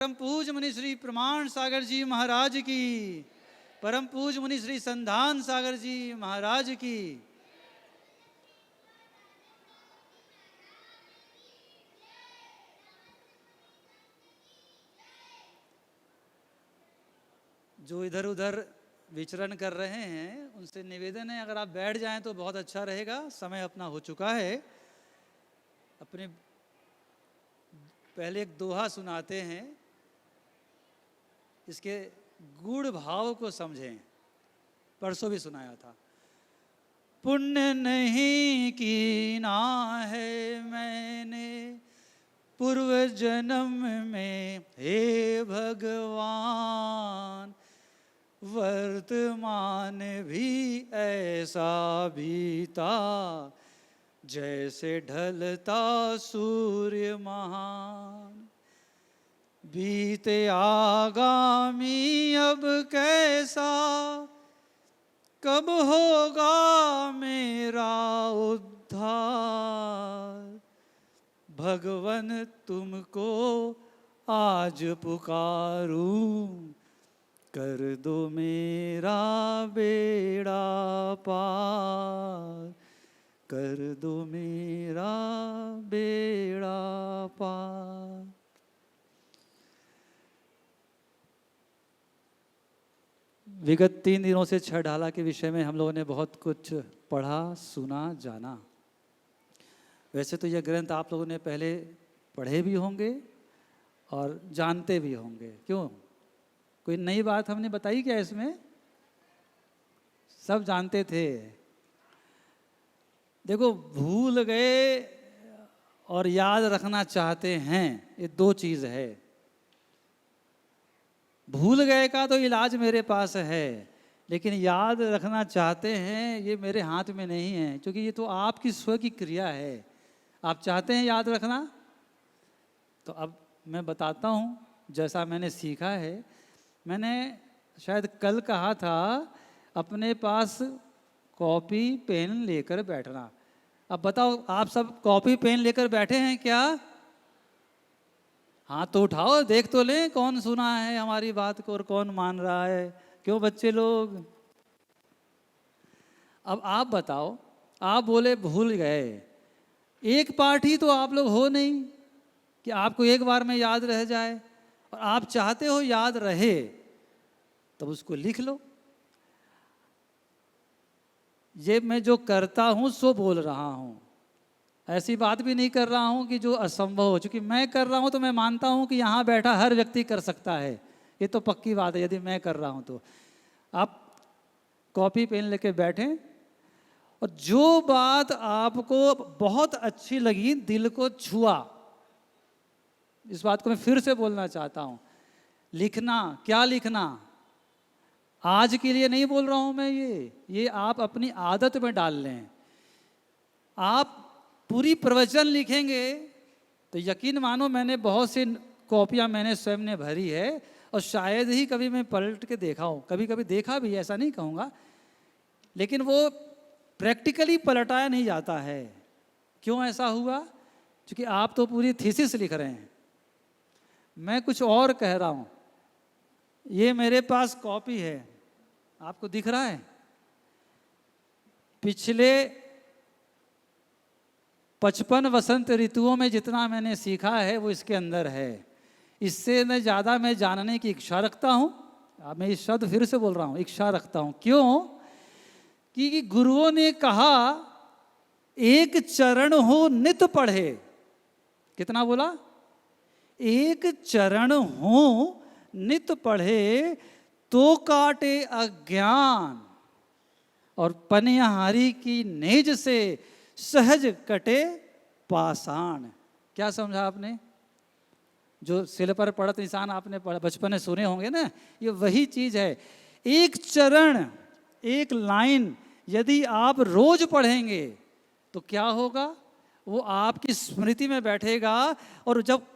परम पूज्य मुनि श्री प्रमाण सागर जी महाराज की, परम पूज्य मुनि श्री संधान सागर जी महाराज की। जो इधर उधर विचरण कर रहे हैं उनसे निवेदन है, अगर आप बैठ जाएं तो बहुत अच्छा रहेगा। समय अपना हो चुका है। अपने पहले एक दोहा सुनाते हैं, इसके गूढ़ भाव को समझें। परसों भी सुनाया था। पुण्य नहीं कीना है मैंने पूर्व जन्म में, हे भगवान वर्तमान भी ऐसा बीता, जैसे ढलता सूर्य महान। बीते आगामी अब कैसा, कब होगा मेरा उद्धार। भगवन तुमको आज पुकारूं, कर दो मेरा बेड़ा पार, कर दो मेरा बेड़ा पार। विगत 3 दिनों से छठ ढाला के विषय में हम लोगों ने बहुत कुछ पढ़ा, सुना, जाना। वैसे तो यह ग्रंथ आप लोगों ने पहले पढ़े भी होंगे और जानते भी होंगे। क्यों, कोई नई बात हमने बताई क्या इसमें? सब जानते थे। देखो, भूल गए और याद रखना चाहते हैं, ये 2 चीज़ है। भूल गए का तो इलाज मेरे पास है, लेकिन याद रखना चाहते हैं ये मेरे हाथ में नहीं है, क्योंकि ये तो आपकी स्व की क्रिया है। आप चाहते हैं याद रखना, तो अब मैं बताता हूँ जैसा मैंने सीखा है। मैंने शायद कल कहा था अपने पास कॉपी पेन लेकर बैठना। अब बताओ, आप सब कॉपी पेन लेकर बैठे हैं क्या? हाँ तो उठाओ, देख तो ले कौन सुना है हमारी बात को और कौन मान रहा है। क्यों बच्चे लोग? अब आप बताओ, आप बोले भूल गए। एक पाठ ही तो आप लोग हो नहीं कि आपको एक बार में याद रह जाए, और आप चाहते हो याद रहे, तब उसको लिख लो। ये मैं जो करता हूँ सो बोल रहा हूँ, ऐसी बात भी नहीं कर रहा हूँ कि जो असंभव हो। चूंकि मैं कर रहा हूँ तो मैं मानता हूँ कि यहाँ बैठा हर व्यक्ति कर सकता है, ये तो पक्की बात है। यदि मैं कर रहा हूँ तो आप कॉपी पेन लेके बैठें, और जो बात आपको बहुत अच्छी लगी, दिल को छुआ, इस बात को मैं फिर से बोलना चाहता हूँ। लिखना, क्या लिखना? आज के लिए नहीं बोल रहा हूँ मैं, ये आप अपनी आदत में डाल लें। आप पूरी प्रवचन लिखेंगे तो यकीन मानो, मैंने बहुत सी कॉपियाँ मैंने स्वयं ने भरी है, और शायद ही कभी मैं पलट के देखा हूँ। कभी कभी देखा भी, ऐसा नहीं कहूँगा, लेकिन वो प्रैक्टिकली पलटाया नहीं जाता है। क्यों ऐसा हुआ? क्योंकि आप तो पूरी थीसिस लिख रहे हैं, मैं कुछ और कह रहा हूँ। ये मेरे पास कॉपी है, आपको दिख रहा है? पिछले 55 वसंत ऋतुओं में जितना मैंने सीखा है वो इसके अंदर है। इससे मैं ज़्यादा मैं जानने की इच्छा रखता हूँ। अब मैं इस शब्द फिर से बोल रहा हूँ, इच्छा रखता हूँ। क्यों? कि गुरुओं ने कहा एक चरण हो नित पढ़े। कितना बोला? एक चरण हो नित पढ़े, तो काटे अज्ञान, और पनिहारी की नेज से सहज कटे पाषाण। क्या समझा आपने? जो सिल पर पड़त निशान आपने बचपन में सुने होंगे ना, ये वही चीज है। एक चरण, एक लाइन यदि आप रोज पढ़ेंगे तो क्या होगा? वो आपकी स्मृति में बैठेगा, और जब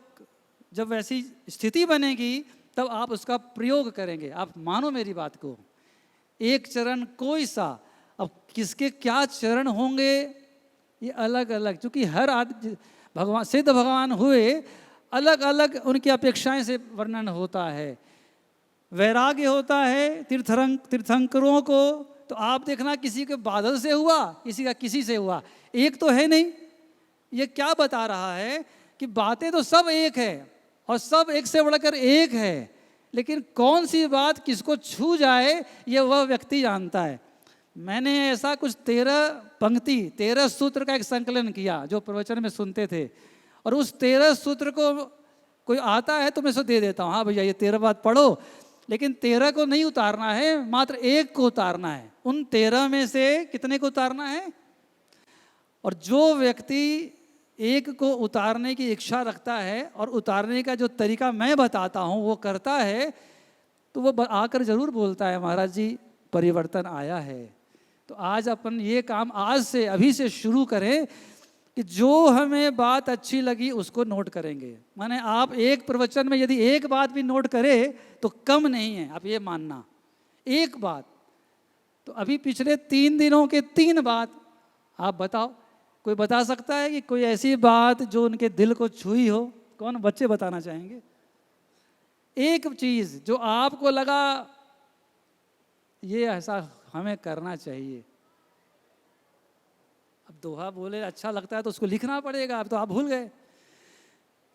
वैसी स्थिति बनेगी तब आप उसका प्रयोग करेंगे। आप मानो मेरी बात को। एक चरण कोई सा, अब किसके क्या चरण होंगे ये अलग अलग, क्योंकि हर आदमी भगवान सिद्ध भगवान हुए अलग अलग उनकी अपेक्षाएं से वर्णन होता है। वैराग्य होता है तीर्थंकरों को, तो आप देखना किसी के बादल से हुआ, किसी का किसी से हुआ, एक तो है नहीं। ये क्या बता रहा है कि बातें तो सब एक है और सब एक से बढ़कर एक है, लेकिन कौन सी बात किसको छू जाए ये वह व्यक्ति जानता है। मैंने ऐसा कुछ 13 पंक्ति 13 सूत्र का एक संकलन किया जो प्रवचन में सुनते थे, और उस 13 सूत्र को कोई आता है तो मैं उसको दे देता हूँ, हाँ भैया ये 13 बात पढ़ो, लेकिन 13 को नहीं उतारना है, मात्र एक को उतारना है। उन 13 में से कितने को उतारना है? और जो व्यक्ति एक को उतारने की इच्छा रखता है और उतारने का जो तरीका मैं बताता हूँ वो करता है, तो वो आकर जरूर बोलता है महाराज जी परिवर्तन आया है। तो आज अपन ये काम आज से अभी से शुरू करें कि जो हमें बात अच्छी लगी उसको नोट करेंगे। माने आप एक प्रवचन में यदि एक बात भी नोट करें तो कम नहीं है, आप ये मानना, एक बात। तो अभी पिछले 3 दिनों के 3 बात आप बताओ, कोई बता सकता है कि कोई ऐसी बात जो उनके दिल को छुई हो? कौन बच्चे बताना चाहेंगे? एक चीज जो आपको लगा ये ऐसा हमें करना चाहिए। अब दोहा बोले अच्छा लगता है तो उसको लिखना पड़ेगा, अब तो आप भूल गए।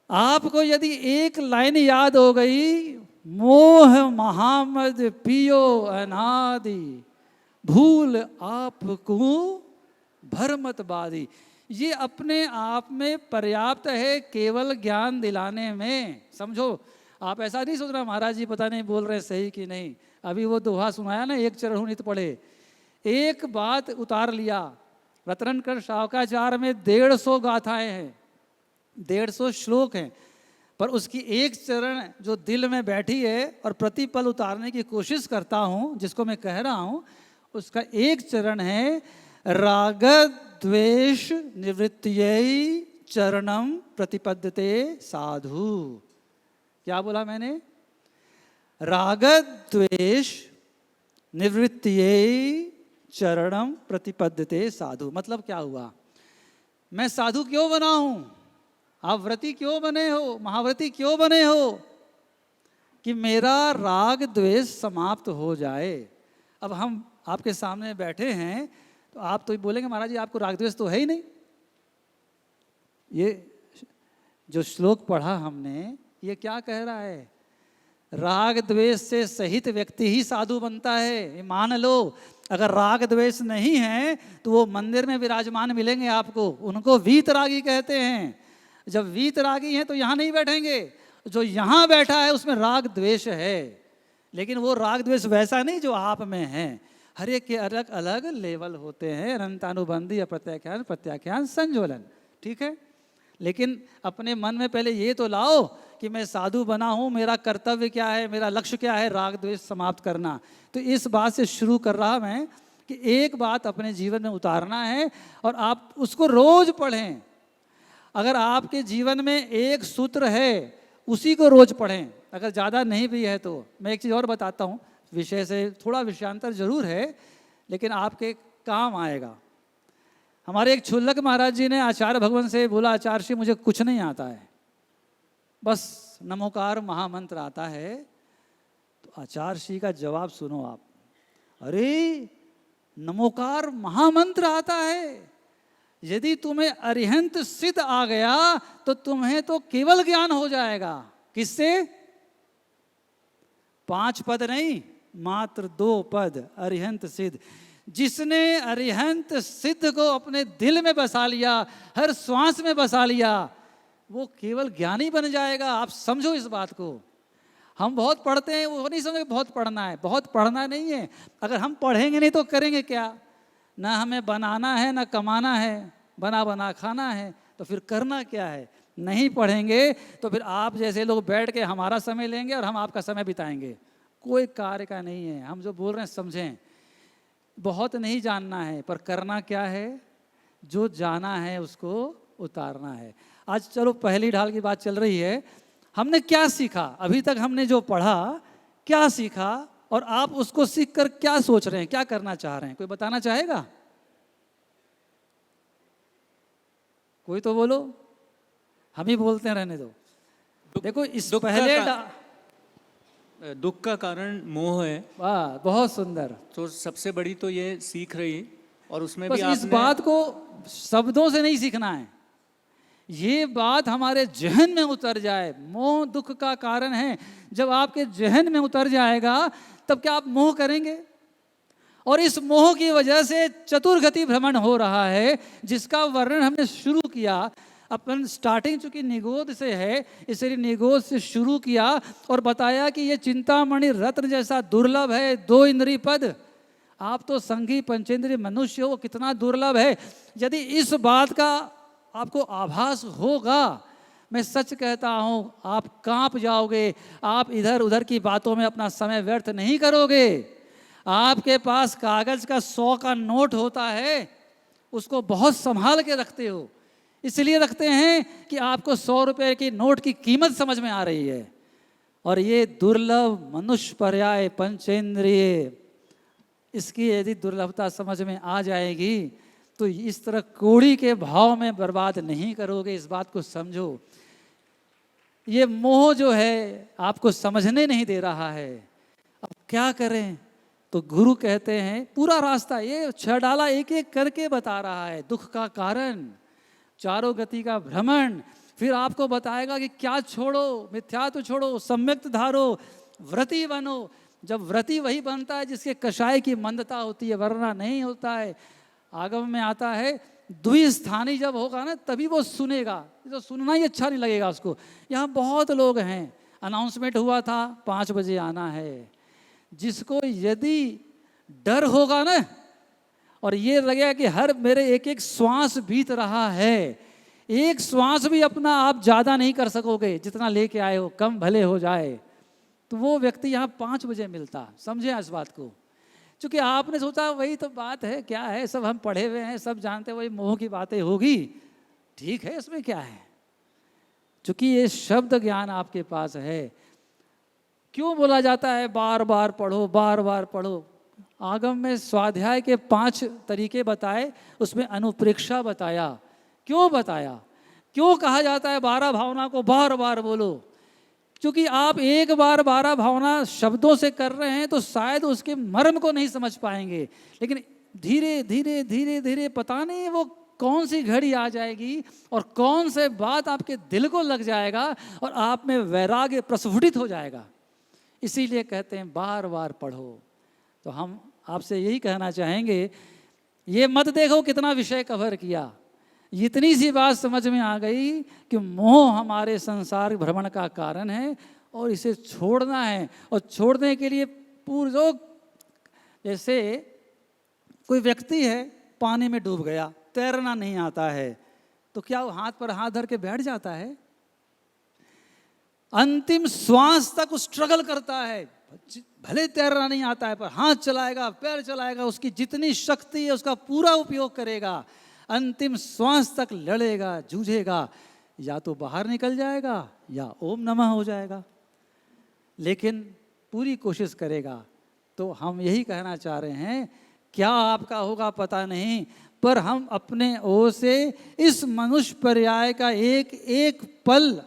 आपको यदि एक लाइन याद हो गई, मोह महामद पियो अनादि भूल आपको भरमत बादी, ये अपने आप में पर्याप्त है केवल ज्ञान दिलाने में। समझो, आप ऐसा नहीं सोच रहा महाराज जी पता नहीं बोल रहे सही कि नहीं। अभी वो दोहा सुनाया ना, एक चरण नित पढ़े, एक बात उतार लिया। रत्नकर शावकाचार्य में 150 गाथाएं हैं, 150 श्लोक हैं, पर उसकी एक चरण जो दिल में बैठी है और प्रतिपल उतारने की कोशिश करता हूँ, जिसको मैं कह रहा हूँ, उसका एक चरण है राग द्वेष निवृत्त्यै चरणम प्रतिपद्यते साधु। क्या बोला मैंने? राग द्वेष निवृत्त्यै चरणम प्रतिपद्यते साधु। मतलब क्या हुआ? मैं साधु क्यों बना हूं? आप व्रती क्यों बने हो? महाव्रती क्यों बने हो? कि मेरा राग द्वेष समाप्त हो जाए। अब हम आपके सामने बैठे हैं तो आप तो बोलेंगे महाराज जी आपको राग द्वेष तो है ही नहीं। ये जो श्लोक पढ़ा हमने ये क्या कह रहा है? राग द्वेष से सहित व्यक्ति ही साधु बनता है। ये मान लो, अगर राग द्वेष नहीं है तो वो मंदिर में विराजमान मिलेंगे आपको, उनको वीतरागी कहते हैं। जब वीतरागी हैं तो यहाँ नहीं बैठेंगे, जो यहाँ बैठा है उसमें राग द्वेष है, लेकिन वो राग द्वेष वैसा नहीं जो आप में है। हर एक के अलग अलग लेवल होते हैं, अनंतानुबंधी, अप्रत्याख्यान, प्रत्याख्यान, संज्वलन, ठीक है। लेकिन अपने मन में पहले ये तो लाओ कि मैं साधु बना हूँ, मेरा कर्तव्य क्या है, मेरा लक्ष्य क्या है? राग द्वेष समाप्त करना। तो इस बात से शुरू कर रहा मैं कि एक बात अपने जीवन में उतारना है और आप उसको रोज पढ़ें। अगर आपके जीवन में एक सूत्र है उसी को रोज पढ़ें, अगर ज़्यादा नहीं भी है तो। मैं एक चीज़ और बताता हूँ, विषय से थोड़ा विषयांतर जरूर है लेकिन आपके काम आएगा। हमारे एक छुल्लक महाराज जी ने आचार्य भगवान से बोला, आचार्य श्री मुझे कुछ नहीं आता है, बस नमोकार महामंत्र आता है। तो आचार्य श्री का जवाब सुनो आप, अरे नमोकार महामंत्र आता है, यदि तुम्हें अरिहंत सिद्ध आ गया तो तुम्हें तो केवल ज्ञान हो जाएगा। किससे? 5 पद नहीं, मात्र 2 पद, अरिहंत सिद्ध। जिसने अरिहंत सिद्ध को अपने दिल में बसा लिया, हर श्वास में बसा लिया, वो केवल ज्ञानी बन जाएगा। आप समझो इस बात को। हम बहुत पढ़ते हैं, वो नहीं समझे बहुत पढ़ना है, बहुत पढ़ना नहीं है। अगर हम पढ़ेंगे नहीं तो करेंगे क्या? ना हमें बनाना है ना कमाना है, बना बना खाना है, तो फिर करना क्या है? नहीं पढ़ेंगे तो फिर आप जैसे लोग बैठ के हमारा समय लेंगे और हम आपका समय बिताएंगे, कोई कार्य का नहीं है। हम जो बोल रहे हैं समझें, बहुत नहीं जानना है पर करना क्या है? जो जाना है उसको उतारना है। आज चलो पहली ढाल की बात चल रही है, हमने क्या सीखा अभी तक? हमने जो पढ़ा क्या सीखा और आप उसको सीख कर क्या सोच रहे हैं, क्या करना चाह रहे हैं? कोई बताना चाहेगा? कोई तो बोलो, हम ही बोलते हैं रहने दो। देखो इस दुख का पहले दुख का कारण मोह है। वाह, बहुत सुंदर। तो सबसे बड़ी तो ये सीख रही, और उसमें बस भी इस आपने बात को शब्दों से नहीं सीखना है, ये बात हमारे जहन में उतर जाए। मोह दुख का कारण है, जब आपके जहन में उतर जाएगा तब क्या आप मोह करेंगे? और इस मोह की वजह से चतुर्गति भ्रमण हो रहा है, जिसका वर्णन हमने शुरू किया। अपन स्टार्टिंग चूंकि निगोद से है, इसलिए निगोद से शुरू किया और बताया कि ये चिंतामणि रत्न जैसा दुर्लभ है, 2 इंद्रिय पद। आप तो संघी पंचेंद्रिय मनुष्य हो, कितना दुर्लभ है। यदि इस बात का आपको आभास होगा, मैं सच कहता हूं, आप कांप जाओगे। आप इधर उधर की बातों में अपना समय व्यर्थ नहीं करोगे। आपके पास कागज का 100 का नोट होता है, उसको बहुत संभाल के रखते हो। इसलिए रखते हैं कि आपको 100 रुपए की नोट की कीमत समझ में आ रही है। और ये दुर्लभ मनुष्य पर्याय पंचेंद्रिय, इसकी यदि दुर्लभता समझ में आ जाएगी तो इस तरह कोड़ी के भाव में बर्बाद नहीं करोगे। इस बात को समझो। ये मोह जो है आपको समझने नहीं दे रहा है। अब क्या करें? तो गुरु कहते हैं पूरा रास्ता ये 6 डाला एक एक करके बता रहा है। दुख का कारण, चारों गति का भ्रमण, फिर आपको बताएगा कि क्या छोड़ो, मिथ्यात्व छोड़ो, सम्यक्त धारो, व्रती बनो। जब व्रती वही बनता है जिसके कषाय की मंदता होती है, वरना नहीं होता है। आगम में आता है द्विस्थानी जब होगा ना तभी वो सुनेगा, तो सुनना ही अच्छा नहीं लगेगा उसको। यहाँ बहुत लोग हैं, अनाउंसमेंट हुआ था 5 बजे आना है। जिसको यदि डर होगा ना और ये लगेगा कि हर मेरे एक एक श्वास बीत रहा है, एक श्वास भी अपना आप ज़्यादा नहीं कर सकोगे, जितना लेके आए हो कम भले हो जाए, तो वो व्यक्ति यहाँ 5 बजे मिलता। समझे इस बात को? क्योंकि आपने सोचा वही तो बात है, क्या है, सब हम पढ़े हुए हैं, सब जानते हैं, वही मोह की बातें होगी। ठीक है, इसमें क्या है? क्योंकि ये शब्द ज्ञान आपके पास है। क्यों बोला जाता है बार बार पढ़ो, बार बार पढ़ो? आगम में स्वाध्याय के 5 तरीके बताए, उसमें अनुप्रेक्षा बताया। क्यों बताया? क्यों कहा जाता है 12 भावना को बार बार बोलो? क्योंकि आप एक बार 12 भावना शब्दों से कर रहे हैं तो शायद उसके मर्म को नहीं समझ पाएंगे, लेकिन धीरे धीरे धीरे धीरे पता नहीं वो कौन सी घड़ी आ जाएगी और कौन से बात आपके दिल को लग जाएगा और आप में वैराग्य प्रस्फुटित हो जाएगा। इसीलिए कहते हैं बार बार पढ़ो। तो हम आपसे यही कहना चाहेंगे, ये मत देखो कितना विषय कवर किया, इतनी सी बात समझ में आ गई कि मोह हमारे संसार भ्रमण का कारण है और इसे छोड़ना है। और छोड़ने के लिए पूर्व, जैसे कोई व्यक्ति है पानी में डूब गया, तैरना नहीं आता है, तो क्या वो हाथ पर हाथ धर के बैठ जाता है? अंतिम श्वास तक स्ट्रगल करता है। भले तैरना नहीं आता है पर हाथ चलाएगा, पैर चलाएगा, उसकी जितनी शक्ति है उसका पूरा उपयोग करेगा, अंतिम श्वास तक लड़ेगा, जूझेगा, या तो बाहर निकल जाएगा या ओम नमः हो जाएगा, लेकिन पूरी कोशिश करेगा। तो हम यही कहना चाह रहे हैं, क्या आपका होगा पता नहीं, पर हम अपने ओर से इस मनुष्य पर्याय का एक एक पल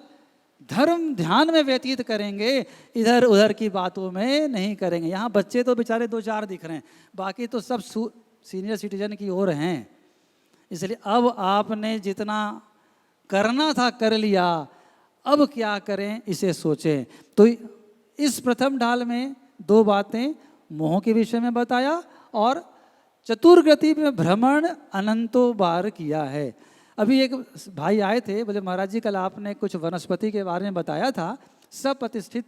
धर्म ध्यान में व्यतीत करेंगे, इधर उधर की बातों में नहीं करेंगे। यहाँ बच्चे तो बेचारे 2-4 दिख रहे हैं, बाकी तो सब सीनियर सिटीजन की ओर हैं। इसलिए अब आपने जितना करना था कर लिया, अब क्या करें इसे सोचें। तो इस प्रथम ढाल में 2 बातें मोह के विषय में बताया और चतुर्गति में भ्रमण अनंतों बार किया है। अभी एक भाई आए थे, बोले महाराज जी कल आपने कुछ वनस्पति के बारे में बताया था, सब प्रतिष्ठित,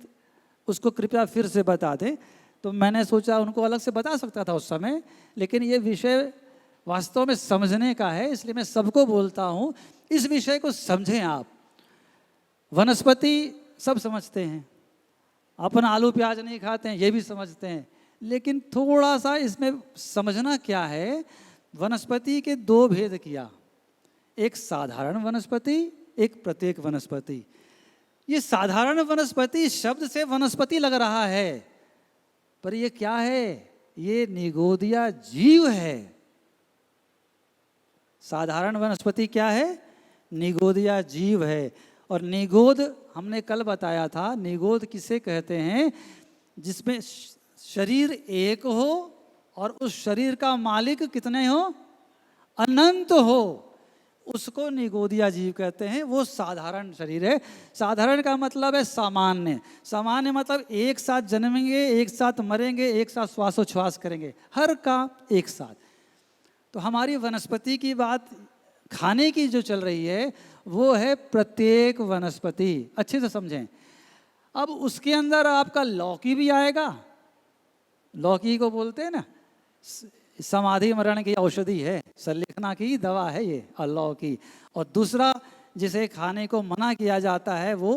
उसको कृपया फिर से बता दें। तो मैंने सोचा उनको अलग से बता सकता था उस समय, लेकिन ये विषय वास्तव में समझने का है, इसलिए मैं सबको बोलता हूँ इस विषय को समझें आप। वनस्पति सब समझते हैं, अपन आलू प्याज नहीं खाते हैं ये भी समझते हैं, लेकिन थोड़ा सा इसमें समझना क्या है। वनस्पति के 2 भेद किया, एक साधारण वनस्पति, एक प्रत्येक वनस्पति। ये साधारण वनस्पति शब्द से वनस्पति लग रहा है, पर ये क्या है? ये निगोदिया जीव है। साधारण वनस्पति क्या है? निगोदिया जीव है। और निगोद हमने कल बताया था, निगोद किसे कहते हैं? जिसमें शरीर एक हो और उस शरीर का मालिक कितने हो? अनंत हो, उसको निगोदिया जीव कहते हैं। वो साधारण शरीर है। साधारण का मतलब है सामान्य। सामान्य मतलब एक साथ जन्मेंगे, एक साथ मरेंगे, एक साथ श्वासोच्छ्वास करेंगे, हर का एक साथ। तो हमारी वनस्पति की बात खाने की जो चल रही है वो है प्रत्येक वनस्पति। अच्छे से समझें। अब उसके अंदर आपका लौकी भी आएगा। लौकी को बोलते हैं ना, समाधि मरण की औषधि है, सल्लेखना की दवा है ये लौकी। और दूसरा जिसे खाने को मना किया जाता है वो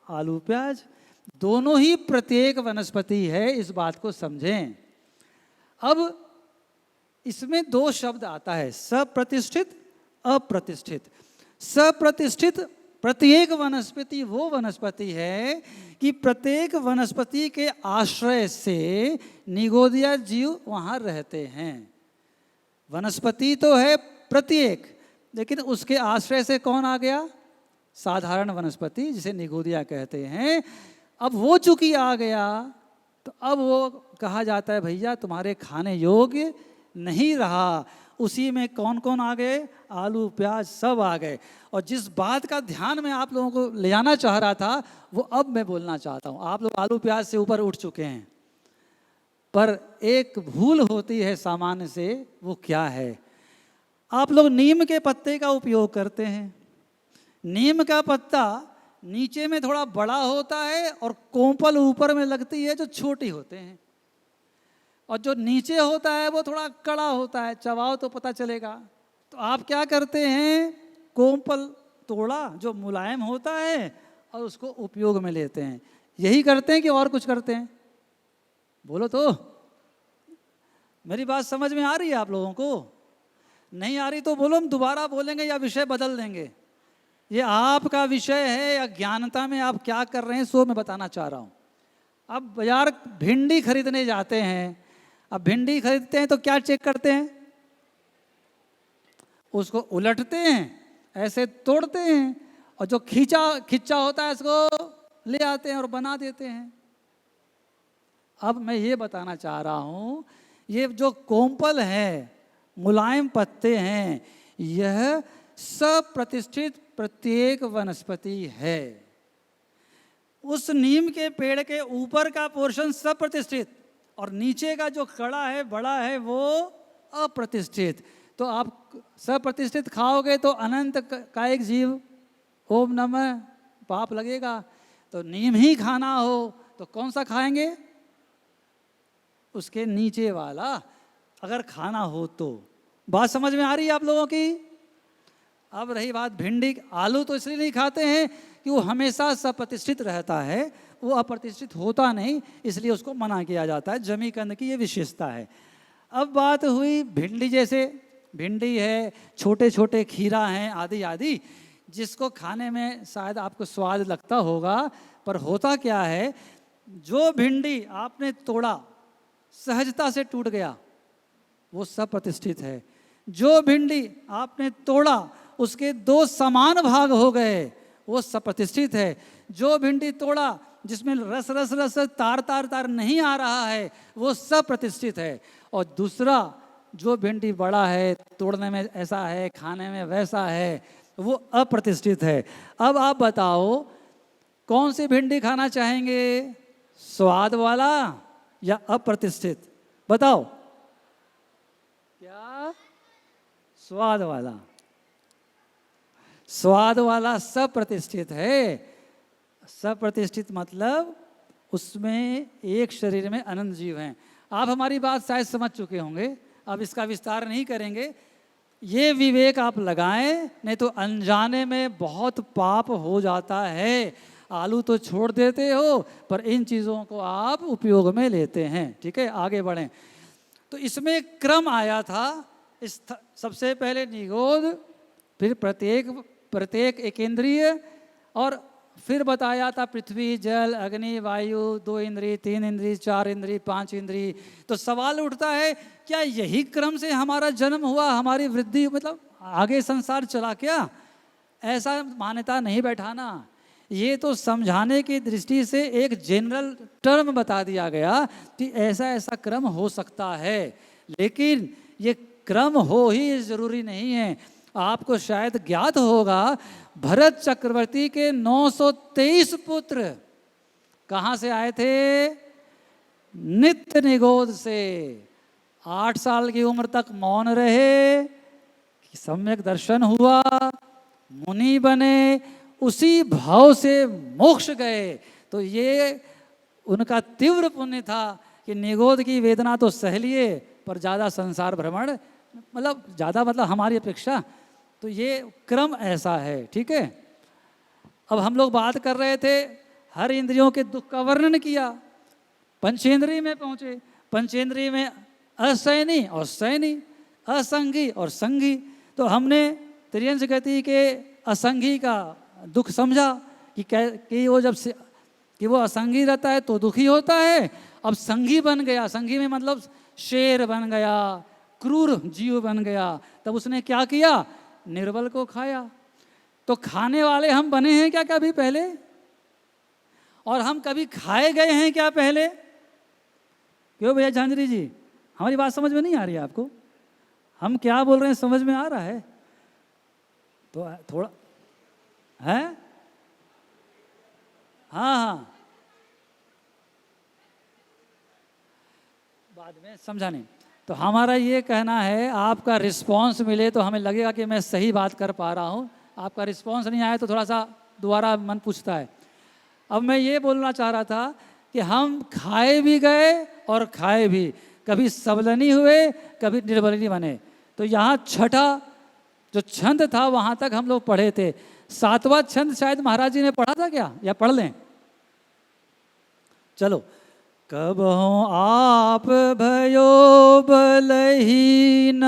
आलू प्याज। दोनों ही प्रत्येक वनस्पति है, इस बात को समझें। अब इसमें दो शब्द आता है, सप्रतिष्ठित, अप्रतिष्ठित। सप्रतिष्ठित प्रत्येक वनस्पति वो वनस्पति है कि प्रत्येक वनस्पति के आश्रय से निगोदिया जीव वहाँ रहते हैं। वनस्पति तो है प्रत्येक, लेकिन उसके आश्रय से कौन आ गया? साधारण वनस्पति, जिसे निगोदिया कहते हैं। अब वो चूंकि आ गया तो अब वो कहा जाता है भैया तुम्हारे खाने योग्य नहीं रहा। उसी में कौन कौन आ गए? आलू प्याज सब आ गए। और जिस बात का ध्यान मैं आप लोगों को ले जाना चाह रहा था वो अब मैं बोलना चाहता हूँ। आप लोग आलू प्याज से ऊपर उठ चुके हैं, पर एक भूल होती है सामान्य से। वो क्या है? आप लोग नीम के पत्ते का उपयोग करते हैं। नीम का पत्ता नीचे में थोड़ा बड़ा होता है और कोंपल ऊपर में लगती है जो छोटी होते हैं, और जो नीचे होता है वो थोड़ा कड़ा होता है, चबाओ तो पता चलेगा। तो आप क्या करते हैं? कोंपल तोड़ा जो मुलायम होता है और उसको उपयोग में लेते हैं। यही करते हैं कि और कुछ करते हैं? बोलो तो। मेरी बात समझ में आ रही है आप लोगों को? नहीं आ रही तो बोलो, हम दोबारा बोलेंगे या विषय बदल देंगे। ये आपका विषय है या ज्ञानता में आप क्या कर रहे हैं सो मैं बताना चाह रहा हूँ। अब बाजार भिंडी खरीदने जाते हैं। अब भिंडी खरीदते हैं तो क्या चेक करते हैं? उसको उलटते हैं, ऐसे तोड़ते हैं, और जो खिंचा होता है इसको ले आते हैं और बना देते हैं। अब मैं ये बताना चाह रहा हूँ, ये जो कोंपल है, मुलायम पत्ते हैं, यह सप्रतिष्ठित प्रत्येक वनस्पति है। उस नीम के पेड़ के ऊपर का पोर्शन सप्रतिष्ठित और नीचे का जो कड़ा है, बड़ा है, वो अप्रतिष्ठित। तो आप सप्रतिष्ठित खाओगे तो अनंत का एक जीव, ओम नमः, पाप लगेगा। तो नीम ही खाना हो तो कौन सा खाएंगे? उसके नीचे वाला, अगर खाना हो तो। बात समझ में आ रही है आप लोगों की? अब रही बात भिंडी, आलू तो इसलिए नहीं खाते हैं कि वो हमेशा सप्रतिष्ठित रहता है, वो अप्रतिष्ठित होता नहीं, इसलिए उसको मना किया जाता है। जमी कंद की ये विशेषता है। अब बात हुई भिंडी, जैसे भिंडी है, छोटे छोटे खीरा हैं, आदि आदि, जिसको खाने में शायद आपको स्वाद लगता होगा, पर होता क्या है, जो भिंडी आपने तोड़ा सहजता से टूट गया वो सप्रतिष्ठित है। जो भिंडी आपने तोड़ा उसके दो समान भाग हो गए वो सप्रतिष्ठित है। जो भिंडी तोड़ा जिसमें रस रस रस तार तार तार नहीं आ रहा है वो सप्रतिष्ठित है। और दूसरा जो भिंडी बड़ा है, तोड़ने में ऐसा है, खाने में वैसा है, वो अप्रतिष्ठित है। अब आप बताओ कौन सी भिंडी खाना चाहेंगे? स्वाद वाला या अप्रतिष्ठित? बताओ। क्या? स्वाद वाला। स्वाद वाला सप्रतिष्ठित है। सप्रतिष्ठित मतलब उसमें एक शरीर में अनंत जीव हैं। आप हमारी बात शायद समझ चुके होंगे, अब इसका विस्तार नहीं करेंगे। ये विवेक आप लगाएं, नहीं तो अनजाने में बहुत पाप हो जाता है। आलू तो छोड़ देते हो पर इन चीज़ों को आप उपयोग में लेते हैं। ठीक है, आगे बढ़ें। तो इसमें क्रम आया था, सबसे पहले निगोद, फिर प्रत्येक एकेंद्रिय, और फिर बताया था पृथ्वी, जल, अग्नि, वायु, 2 इंद्रिय, 3 इंद्रिय, 4 इंद्रिय, 5 इंद्रिय। तो सवाल उठता है क्या यही क्रम से हमारा जन्म हुआ, हमारी वृद्धि, मतलब आगे संसार चला क्या? ऐसा मान्यता नहीं बैठाना। ये तो समझाने की दृष्टि से एक जनरल टर्म बता दिया गया कि ऐसा ऐसा क्रम हो सकता है, लेकिन ये क्रम हो ही जरूरी नहीं है। आपको शायद ज्ञात होगा भरत चक्रवर्ती के 923 पुत्र कहाँ से आए थे? नित्य निगोद से। 8 साल की उम्र तक मौन रहे, सम्यक दर्शन हुआ, मुनि बने, उसी भाव से मोक्ष गए। तो ये उनका तीव्र पुण्य था कि निगोद की वेदना तो सह लिए, पर ज़्यादा संसार भ्रमण, मतलब ज़्यादा मतलब हमारी अपेक्षा। तो ये क्रम ऐसा है, ठीक है। अब हम लोग बात कर रहे थे, हर इंद्रियों के दुख का वर्णन किया, पंचेंद्रिय में पहुँचे। पंचेंद्रिय में असैनी और सैनी, असंगी और संगी। तो हमने त्रियंश गति के असंगी का दुख समझा कि वो जब से कि वो असंगी रहता है तो दुखी होता है। अब संगी बन गया, संगी में मतलब शेर बन गया, क्रूर जीव बन गया। तब उसने क्या किया? निर्बल को खाया। तो खाने वाले हम बने हैं क्या कभी पहले? और हम कभी खाए गए हैं क्या पहले? क्यों भैया झांझरी जी, हमारी बात समझ में नहीं आ रही है आपको? हम क्या बोल रहे हैं समझ में आ रहा है? तो थोड़ा है, हाँ हाँ, बाद में समझा नहीं। तो हमारा ये कहना है, आपका रिस्पांस मिले तो हमें लगेगा कि मैं सही बात कर पा रहा हूँ। आपका रिस्पांस नहीं आया तो थोड़ा सा दोबारा मन पूछता है। अब मैं ये बोलना चाह रहा था कि हम खाए भी गए और खाए भी, कभी सबलनी हुए, कभी निर्बलनी बने। तो यहाँ छठा जो छंद था वहाँ तक हम लोग पढ़े थे। 7वां छंद शायद महाराज जी ने पढ़ा था क्या, या पढ़ लें? चलो। कब हो आप भयो बलहीन,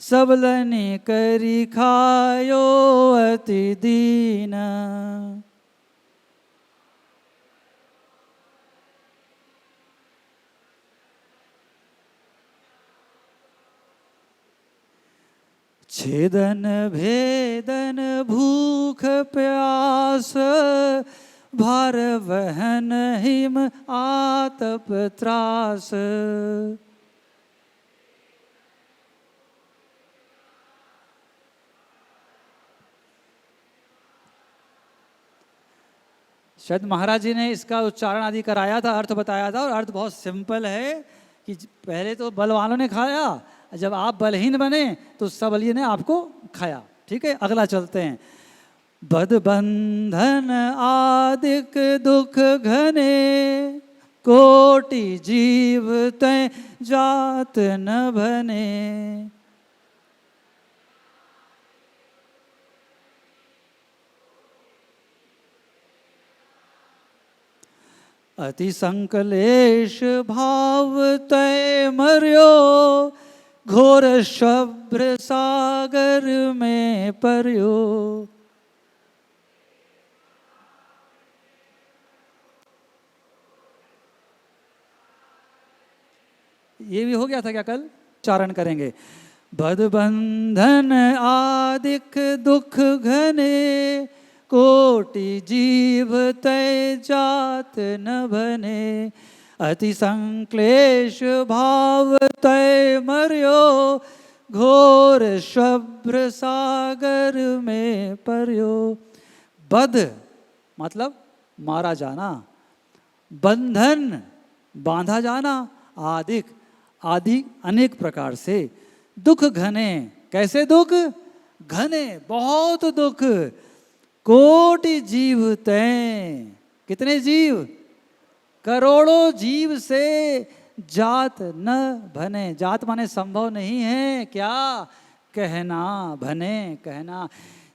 सबलनी करी खायो अति दीन। छेदन भेदन भूख प्यास, भार वहन हिम आतप त्रास। शायद महाराज जी ने इसका उच्चारण आदि कराया था, अर्थ बताया था, और अर्थ बहुत सिंपल है कि पहले तो बल वालों ने खाया, जब आप बलहीन बने तो सबलिए ने आपको खाया। ठीक है, अगला चलते हैं। बद बंधन आदिक दुख घने, कोटि जीव तय जात न बने। अति संकलेश भाव तय मर्यो, घोर शुभ्र सागर में पर्यो। ये भी हो गया था क्या? कल उच्चारण करेंगे। बद बंधन आदिक दुख घने, कोटि जीव तय जात न बने। अति संक्लेश भाव तय मर्यो, घोर शुभ्र सागर में पर्यो। बध मतलब मारा जाना, बंधन बांधा जाना, आदिक आदि अनेक प्रकार से, दुख घने, कैसे दुख? घने, बहुत दुख। कोटि जीव तय, कितने जीव? करोड़ों जीव से जात न बने। जात माने संभव नहीं है, क्या कहना, बने कहना।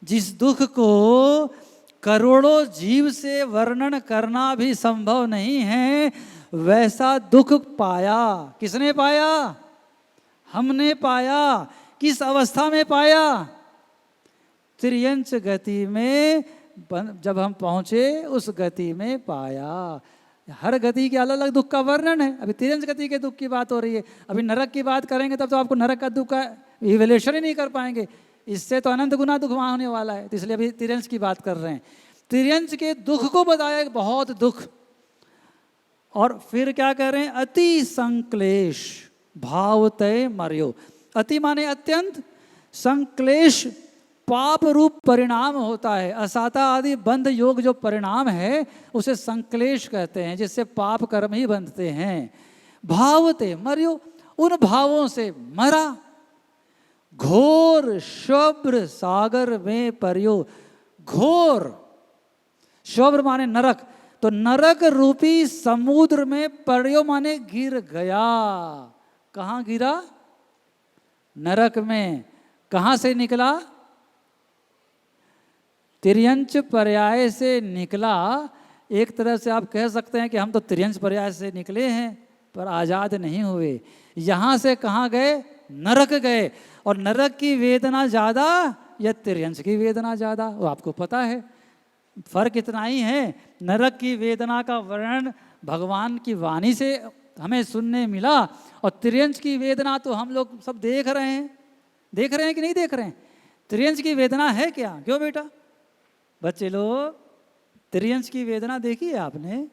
जिस दुख को करोड़ों जीव से वर्णन करना भी संभव नहीं है, वैसा दुख पाया। किसने पाया? हमने पाया। किस अवस्था में पाया? त्रियंच गति में जब हम पहुंचे उस गति में पाया। हर गति के अलग अलग दुख का वर्णन है। अभी त्रियंच गति के दुख की बात हो रही है, अभी नरक की बात करेंगे तब तो आपको नरक का दुख का इवैल्यूएशन ही नहीं कर पाएंगे। इससे तो अनंत गुना दुख वहाँ होने वाला है, तो इसलिए अभी त्रियंच की बात कर रहे हैं। तिर्यंच के दुख को बताया, बहुत दुख। और फिर क्या कह रहे हैं, अति संक्लेश भावतय मर्यो। अति माने अत्यंत, संक्लेश पाप रूप परिणाम होता है। असाता आदि बंध योग जो परिणाम है उसे संक्लेश कहते हैं, जिससे पाप कर्म ही बंधते हैं। भावते मर्यो, उन भावों से मरा। घोर शुभ्र सागर में पर्यो। घोर, शुभ्र माने नरक, तो नरक रूपी समुद्र में पर्यो माने गिर गया। कहाँ गिरा? नरक में। कहाँ से निकला? तिर्यंच पर्याय से निकला। एक तरह से आप कह सकते हैं कि हम तो तिर्यंच पर्याय से निकले हैं पर आज़ाद नहीं हुए। यहाँ से कहाँ गए? नरक गए। और नरक की वेदना ज़्यादा या तिर्यंच की वेदना ज़्यादा, वो आपको पता है। फर्क इतना ही है, नरक की वेदना का वर्णन भगवान की वाणी से हमें सुनने मिला, और तिर्यंच की वेदना तो हम लोग सब देख रहे हैं। देख रहे हैं कि नहीं देख रहे हैं? तिर्यंच की वेदना है क्या? क्यों बेटा? बच्चे लोग, तिर्यंच की वेदना देखी है आपने?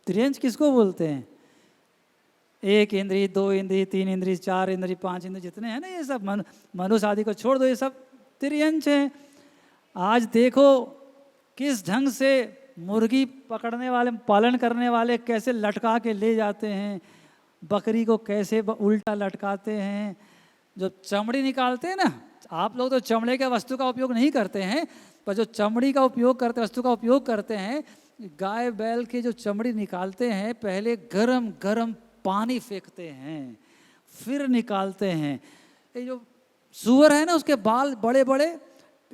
तिर्यंच किसको बोलते हैं? एक इंद्री, दो इंद्री, तीन इंद्री, चार इंद्री, पांच इंद्री, जितने हैं ना ये सब, मनुष्य आदि को छोड़ दो, ये सब तिर्यंच हैं। आज देखो किस ढंग से मुर्गी पकड़ने वाले, पालन करने वाले कैसे लटका के ले जाते हैं, बकरी को कैसे उल्टा लटकाते हैं, जो चमड़ी निकालते हैं ना। आप लोग तो चमड़े के वस्तु का उपयोग नहीं करते हैं, पर जो चमड़ी का उपयोग करते, वस्तु का उपयोग करते हैं, गाय बैल के जो चमड़ी निकालते हैं, पहले गरम गरम पानी फेंकते हैं, फिर निकालते हैं। ये जो सूअर है ना, उसके बाल बड़े बड़े,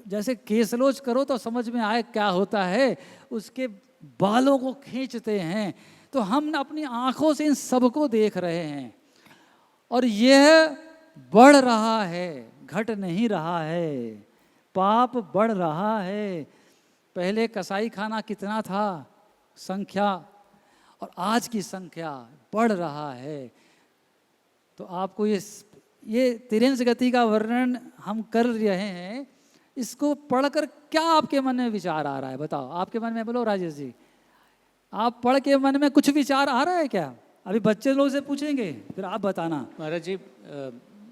जैसे केसलोच करो तो समझ में आए क्या होता है, उसके बालों को खींचते हैं। तो हम अपनी आंखों से इन सबको देख रहे हैं, और यह बढ़ रहा है, घट नहीं रहा है। पाप बढ़ रहा है। पहले कसाई खाना कितना था संख्या, और आज की संख्या बढ़ रहा है। तो आपको ये तिर्यंच गति का वर्णन हम कर रहे हैं, इसको पढ़कर क्या आपके मन में विचार आ रहा है? बताओ, आपके मन में, बोलो राजेश जी, आप पढ़ के मन में कुछ विचार आ रहा है क्या? अभी बच्चे लोग से पूछेंगे, फिर आप बताना। महाराज जी,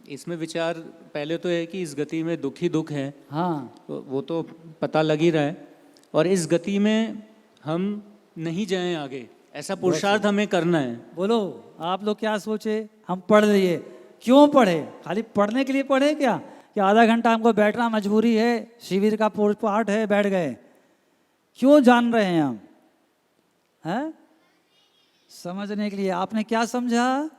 इसमें विचार पहले तो है कि इस गति में दुख ही दुख है। हाँ, तो वो तो पता लग ही रहा है, और इस गति में हम नहीं जाएं आगे, ऐसा पुरुषार्थ हमें करना है। बोलो आप लोग क्या सोचे? हम पढ़ लिए, क्यों पढ़े? खाली पढ़ने के लिए पढ़े क्या? कि आधा घंटा हमको बैठना मजबूरी है, शिविर का पाठ है, बैठ गए? क्यों जान रहे हैं हम? हैं? समझने के लिए। आपने क्या समझा?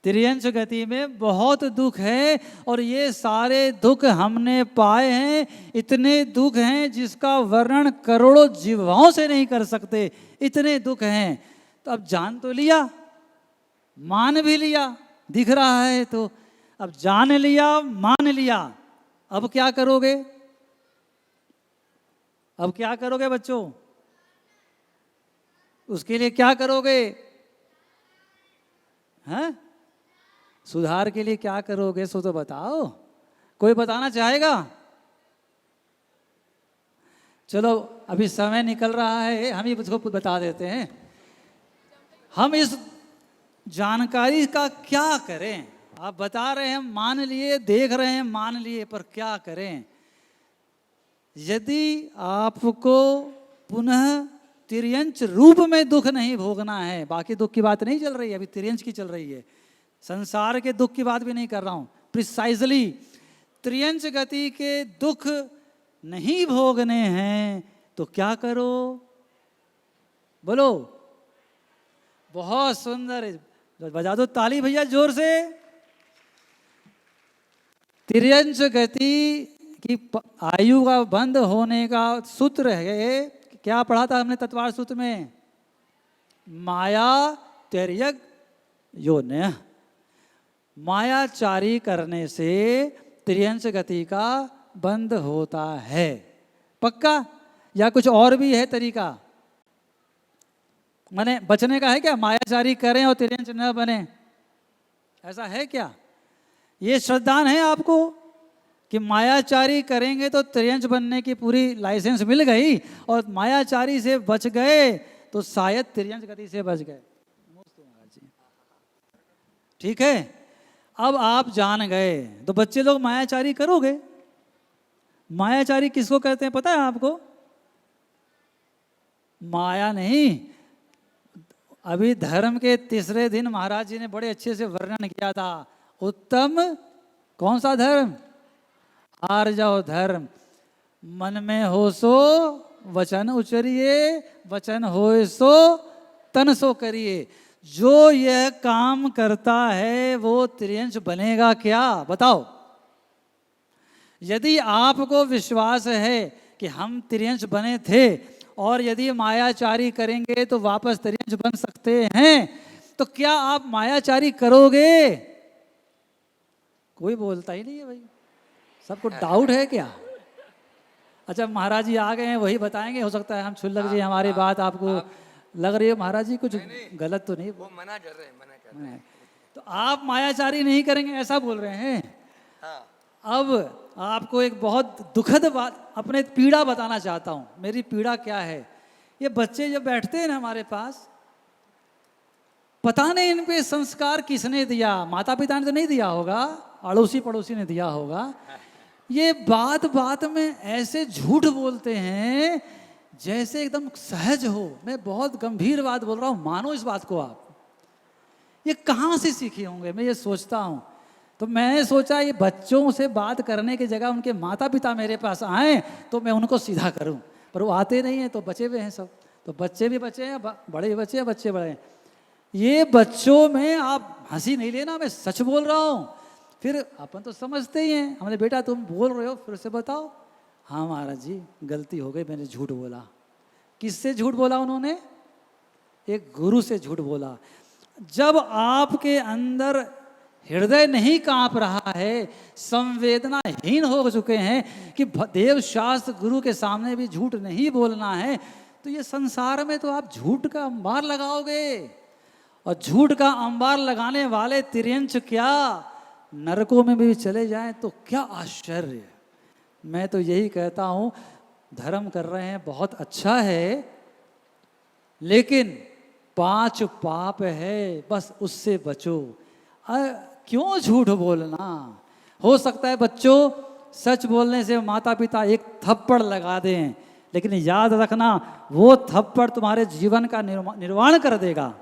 तिर्यंच गति में बहुत दुख है, और ये सारे दुख हमने पाए हैं। इतने दुख हैं जिसका वर्णन करोड़ों जीवाओं से नहीं कर सकते, इतने दुख हैं। तो अब जान तो लिया, मान भी लिया, दिख रहा है तो। अब जान लिया, मान लिया, अब क्या करोगे? अब क्या करोगे बच्चों? उसके लिए क्या करोगे? हैं? सुधार के लिए क्या करोगे, सो तो बताओ। कोई बताना चाहेगा? चलो अभी समय निकल रहा है, हम ही उसको बता देते हैं। हम इस जानकारी का क्या करें? आप बता रहे हैं, मान लिए, देख रहे हैं, मान लिए, पर क्या करें? यदि आपको पुनः तिर्यंच रूप में दुख नहीं भोगना है, बाकी दुख की बात नहीं चल रही है, अभी तिर्यंच की चल रही है, संसार के दुख की बात भी नहीं कर रहा हूं, प्रिसाइजली तिर्यंच गति के दुख नहीं भोगने हैं, तो क्या करो? बोलो। बहुत सुंदर, बजा दो ताली भैया जोर से। तिर्यंच गति की आयु का बंद होने का सूत्र है, क्या पढ़ा था हमने तत्वार सूत्र में? माया तिर्यक योन्य। मायाचारी करने से तिर्यंच गति का बंद होता है। पक्का? या कुछ और भी है तरीका? माने बचने का है क्या? मायाचारी करें और तिर्यंच न बने, ऐसा है क्या? ये श्रद्धान है आपको कि मायाचारी करेंगे तो त्रियंच बनने की पूरी लाइसेंस मिल गई, और मायाचारी से बच गए तो शायद त्रियंच गति से बच गए। ठीक है, अब आप जान गए तो बच्चे लोग मायाचारी करोगे। मायाचारी किसको कहते हैं पता है आपको? माया नहीं, अभी धर्म के तीसरे दिन महाराज जी ने बड़े अच्छे से वर्णन किया था। उत्तम कौन सा धर्म? आर्जव धर्म। मन में हो सो वचन उचरिए, वचन होए सो तन सो करिए। जो यह काम करता है वो त्रियंच बनेगा क्या? बताओ। यदि आपको विश्वास है कि हम त्रियंच बने थे और यदि मायाचारी करेंगे तो वापस त्रियंच बन सकते हैं, तो क्या आप मायाचारी करोगे? कोई बोलता ही नहीं है भाई, सबको डाउट है क्या? अच्छा, महाराज जी आ गए हैं, वही बताएंगे। हो सकता है हम छुल्लक जी हमारी बात आपको लग रही है महाराज जी कुछ गलत तो नहीं, वो मना कर रहे हैं। तो आप मायाचारी नहीं करेंगे ऐसा बोल रहे हैं। हाँ। अब आपको एक बहुत दुखद बात, अपने पीड़ा बताना चाहता हूँ। मेरी पीड़ा क्या है? ये बच्चे जब बैठते हैं ना हमारे पास, पता नहीं इन पे संस्कार किसने दिया। माता पिता ने तो नहीं दिया होगा, अड़ोसी पड़ोसी ने दिया होगा। ये बात बात में ऐसे झूठ बोलते हैं जैसे एकदम सहज हो। मैं बहुत गंभीर बात बोल रहा हूँ, मानो इस बात को आप। ये कहाँ से सीखे होंगे, मैं ये सोचता हूँ। तो मैंने सोचा ये बच्चों से बात करने की जगह उनके माता पिता मेरे पास आए तो मैं उनको सीधा करूं, पर वो आते नहीं हैं, तो बचे हुए हैं सब। तो बच्चे भी बचे हैं, बड़े भी बच्चे हैं, बच्चे बड़े हैं। ये बच्चों में आप हंसी नहीं लेना, मैं सच बोल रहा हूँ। फिर अपन तो समझते ही हैं। हमने बेटा तुम बोल रहे हो, फिर से बताओ। हाँ महाराज जी गलती हो गई, मैंने झूठ बोला। किससे झूठ बोला उन्होंने? एक गुरु से झूठ बोला। जब आपके अंदर हृदय नहीं कांप रहा है, संवेदनाहीन हो चुके हैं कि देव शास्त्र गुरु के सामने भी झूठ नहीं बोलना है, तो ये संसार में तो आप झूठ का अंबार लगाओगे। और झूठ का अंबार लगाने वाले तिर्यंच क्या नरकों में भी चले जाएं तो क्या आश्चर्य। मैं तो यही कहता हूं, धर्म कर रहे हैं बहुत अच्छा है, लेकिन 5 पाप है, बस उससे बचो। क्यों झूठ बोलना? हो सकता है बच्चों सच बोलने से माता पिता एक थप्पड़ लगा दें, लेकिन याद रखना वो थप्पड़ तुम्हारे जीवन का निर्वाण कर देगा।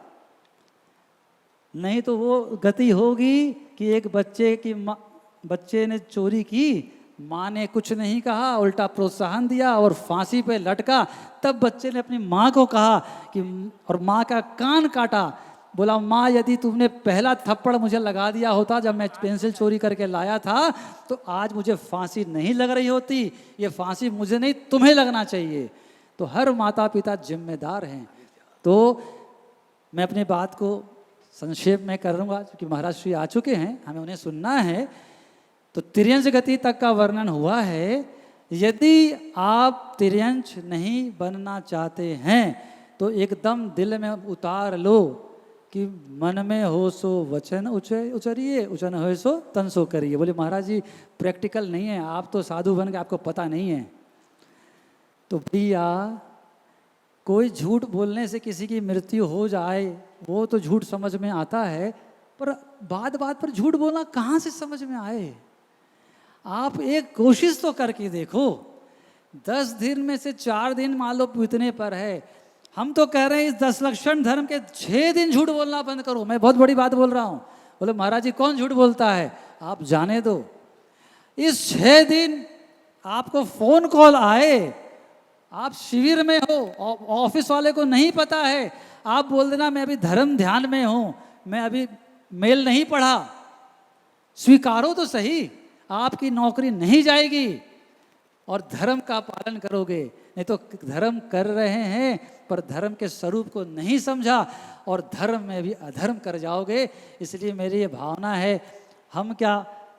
नहीं तो वो गति होगी कि एक बच्चे ने चोरी की, माँ ने कुछ नहीं कहा, उल्टा प्रोत्साहन दिया और फांसी पे लटका। तब बच्चे ने अपनी माँ को कहा कि, और माँ का कान काटा, बोला माँ यदि तुमने पहला थप्पड़ मुझे लगा दिया होता जब मैं पेंसिल चोरी करके लाया था, तो आज मुझे फांसी नहीं लग रही होती। ये फांसी मुझे नहीं तुम्हें लगना चाहिए। तो हर माता पिता जिम्मेदार हैं। तो मैं अपनी बात को संक्षेप में करूँगा क्योंकि महाराज श्री आ चुके हैं, हमें उन्हें सुनना है। तो तिर्यंच गति तक का वर्णन हुआ है। यदि आप तिर्यंच नहीं बनना चाहते हैं तो एकदम दिल में उतार लो कि मन में हो सो वचन उचरिए, वचन हो सो तन सो करिए। बोले महाराज जी प्रैक्टिकल नहीं है, आप तो साधु बन के आपको पता नहीं है। तो भैया कोई झूठ बोलने से किसी की मृत्यु हो जाए वो तो झूठ समझ में आता है, पर बात बात पर झूठ बोलना कहाँ से समझ में आए? आप एक कोशिश तो करके देखो। 10 दिन में से 4 दिन मान लो पूतने पर है। हम तो कह रहे हैं इस 10 लक्षण धर्म के 6 दिन झूठ बोलना बंद करो। मैं बहुत बड़ी बात बोल रहा हूँ। बोले महाराज जी कौन झूठ बोलता है? आप जाने दो। इस 6 दिन आपको फोन कॉल आए, आप शिविर में हो, ऑफिस वाले को नहीं पता है, आप बोल देना मैं अभी धर्म ध्यान में हूँ, मैं अभी मेल नहीं पढ़ा। स्वीकारो तो सही, आपकी नौकरी नहीं जाएगी और धर्म का पालन करोगे। नहीं तो धर्म कर रहे हैं पर धर्म के स्वरूप को नहीं समझा और धर्म में भी अधर्म कर जाओगे। इसलिए मेरी ये भावना है, हम क्या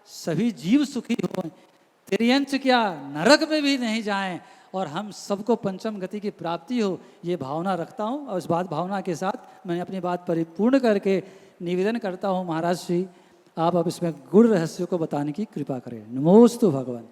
सभी जीव सुखी हों, तिर्यंच क्या नरक में भी नहीं जाएं और हम सबको पंचम गति की प्राप्ति हो, ये भावना रखता हूँ। और इस भावना के साथ मैं अपनी बात परिपूर्ण करके निवेदन करता हूँ महाराज श्री आप अब इसमें गुड़ रहस्य को बताने की कृपा करें। नमोस्तु भगवान।